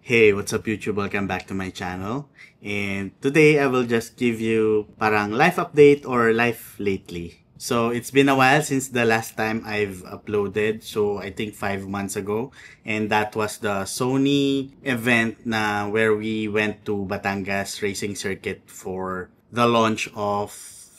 Hey, what's up YouTube? Welcome back to my channel. And today I will just give you parang life update or life lately. So it's been a while since the last time I've uploaded. So I think 5 months ago. And that was the Sony event na where we went to Batangas Racing Circuit for the launch of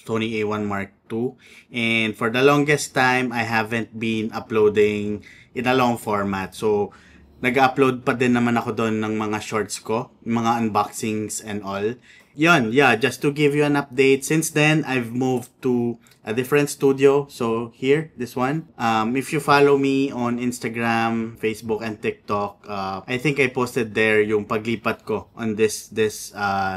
Sony A1 Mark II. And for the longest time, I haven't been uploading in a long format. So nag-upload pa din naman ako doon ng mga shorts ko, mga unboxings and all. Yun, yeah, just to give you an update. Since then, I've moved to a different studio. So here, this one. If you follow me on Instagram, Facebook, and TikTok, I think I posted there yung paglipat ko on this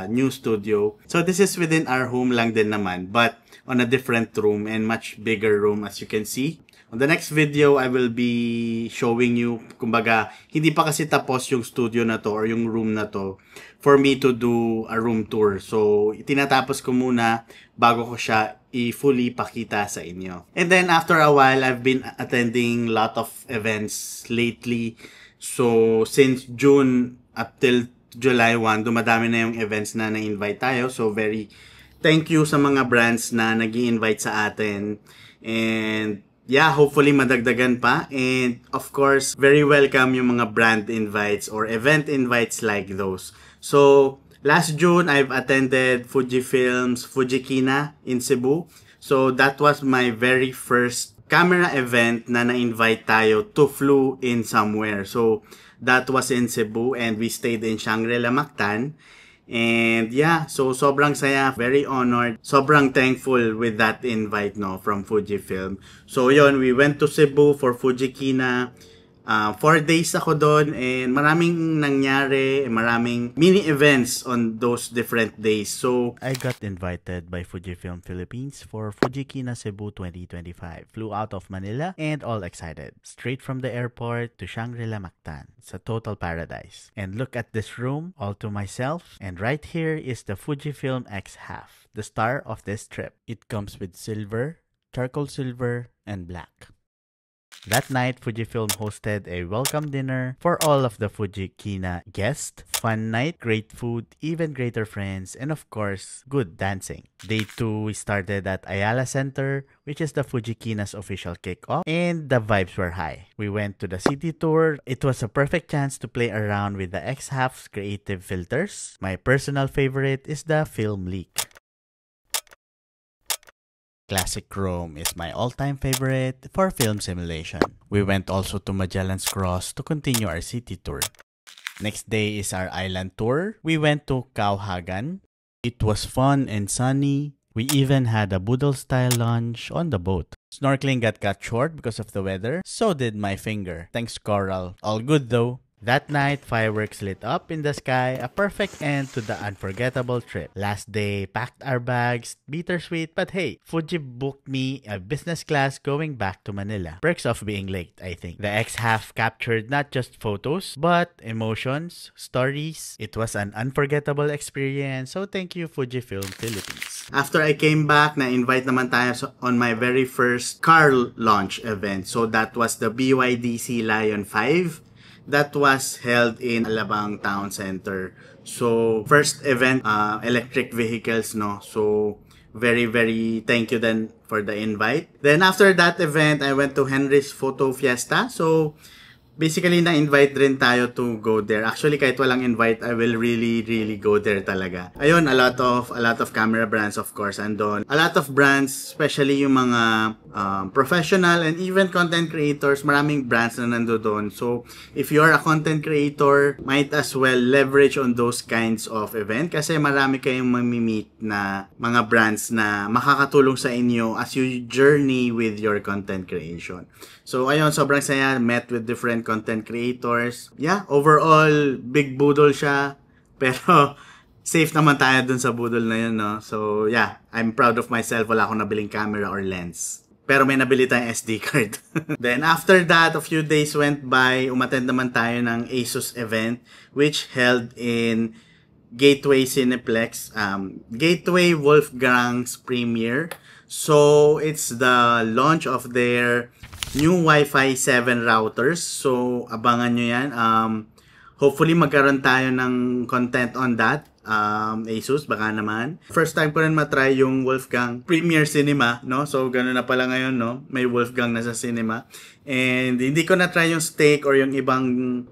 new studio. So this is within our home lang din naman, but on a different room and much bigger room as you can see. On the next video, I will be showing you, kumbaga, hindi pa kasi tapos yung studio na to or yung room na to for me to do a room tour. So, tinatapos ko muna bago ko siya i-fully pakita sa inyo. And then, after a while, I've been attending lot of events lately. So, since June up till July 1, dumadami na yung events na na-invite tayo. So, very thank you sa mga brands na nag-i-invite sa atin. And yeah, hopefully madagdagan pa. And of course, very welcome yung mga brand invites or event invites like those. So, last June, I've attended Fujifilm's Fujikina in Cebu. So, that was my very first camera event na na-invite tayo to flew in somewhere. So, that was in Cebu and we stayed in Shangri-La Mactan. And yeah, so sobrang saya, very honored, sobrang thankful with that invite from Fujifilm. So yon, we went to Cebu for Fujikina. 4 days ako doon and maraming nangyari, maraming mini events on those different days. So I got invited by Fujifilm Philippines for Fujikina Cebu 2025. Flew out of Manila and all excited. Straight from the airport to Shangri-La Mactan. It's a total paradise. And look at this room all to myself. And right here is the Fujifilm X-Half, the star of this trip. It comes with silver, charcoal silver, and black. That night, Fujifilm hosted a welcome dinner for all of the Fujikina guests. Fun night, great food, even greater friends, and of course, good dancing. Day 2, we started at Ayala Center, which is the Fujikina's official kickoff, and the vibes were high. We went to the city tour. It was a perfect chance to play around with the X-Half's creative filters. My personal favorite is the Film Leak. Classic Chrome is my all-time favorite for film simulation. We went also to Magellan's Cross to continue our city tour. Next day is our island tour. We went to Kauhagan. It was fun and sunny. We even had a Boodle-style lunch on the boat. Snorkeling got cut short because of the weather. So did my finger. Thanks, Coral. All good though. That night, fireworks lit up in the sky, a perfect end to the unforgettable trip. Last day, packed our bags, bittersweet, but hey, Fuji booked me a business class going back to Manila. Perks of being late, I think. The X-Half captured not just photos, but emotions, stories. It was an unforgettable experience, so thank you Fujifilm Philippines. After I came back, na-invite naman tayo on my very first car launch event. So that was the BYD Lion 5. That was held in Alabang Town Center. So, first event, electric vehicles, no? So, very, very thank you then for the invite. Then, after that event, I went to Henry's Photo Fiesta. So, basically, na-invite rin tayo to go there. Actually, kahit walang invite, I will really go there talaga. Ayun, a lot of camera brands, of course, andon. A lot of brands, especially yung mga professional and even content creators, maraming brands na nandoon. So, if you're a content creator, might as well leverage on those kinds of event kasi marami kayong mamimit na mga brands na makakatulong sa inyo as you journey with your content creation. So, ayun, sobrang saya. Met with different content creators. Yeah, overall, big boodle siya. Pero, safe naman tayo dun sa boodle na yun, no? So, yeah, I'm proud of myself. Wala akong nabiling camera or lens. Pero may nabili tayong SD card. Then, after that, a few days went by. Umattend naman tayo ng ASUS event, which held in Gateway Cineplex. Gateway Wolfgang's premiere. So, it's the launch of their new Wi-Fi 7 routers. So, abangan nyo yan. hopefully magkaroon tayo ng content on that. Asus, baka naman. First time ko rin matry yung Wolfgang Premier Cinema, no? So, gano'n na pala ngayon, no? May Wolfgang na sa cinema. And hindi ko na-try yung steak or yung ibang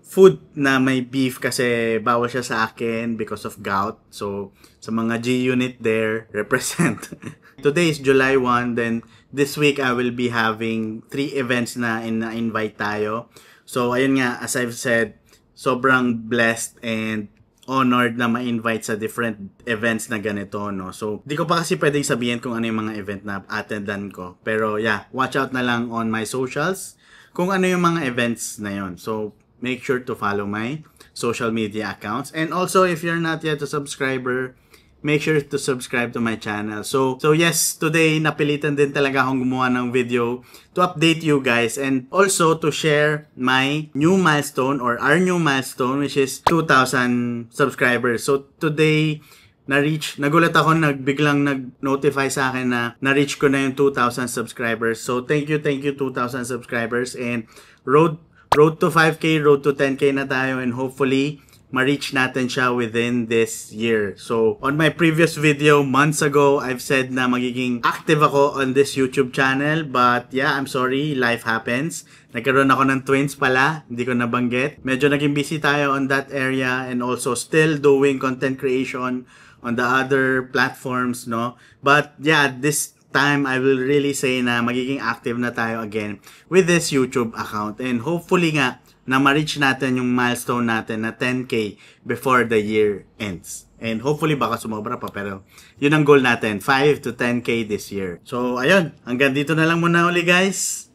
food na may beef kasi bawal siya sa akin because of gout. So, sa mga G-unit there, represent. Today is July 1, then this week I will be having 3 events na invite tayo. So, ayun nga, as I've said, sobrang blessed and honored na ma-invite sa different events na ganito, no? So, di ko pa kasi pwedeng sabihin kung ano yung mga event na attendan ko. Pero, yeah, watch out na lang on my socials kung ano yung mga events na yon. So, make sure to follow my social media accounts. And also, if you're not yet a subscriber, make sure to subscribe to my channel. So yes, today napilitan din talaga akong gumawa ng video to update you guys and also to share my new milestone or our new milestone, which is 2,000 subscribers. So today, nagulat ako, biglang nag-notify sa akin na na-reach ko na yung 2,000 subscribers. So thank you 2,000 subscribers, and road to 5K, road to 10K na tayo, and hopefully ma-reach natin siya within this year. So, on my previous video, months ago, I've said na magiging active ako on this YouTube channel. But yeah, I'm sorry, life happens. Nagkaroon ako ng twins pala, hindi ko nabanggit. Medyo naging busy tayo on that area and also still doing content creation on the other platforms, no? But yeah, this time, I will really say na magiging active na tayo again with this YouTube account. And hopefully nga, na ma-reach natin yung milestone natin na 10K before the year ends. And hopefully baka sumobra pa, pero yun ang goal natin, 5 to 10K this year. So ayun, hanggang dito na lang muna uli guys.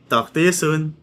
Talk to you soon.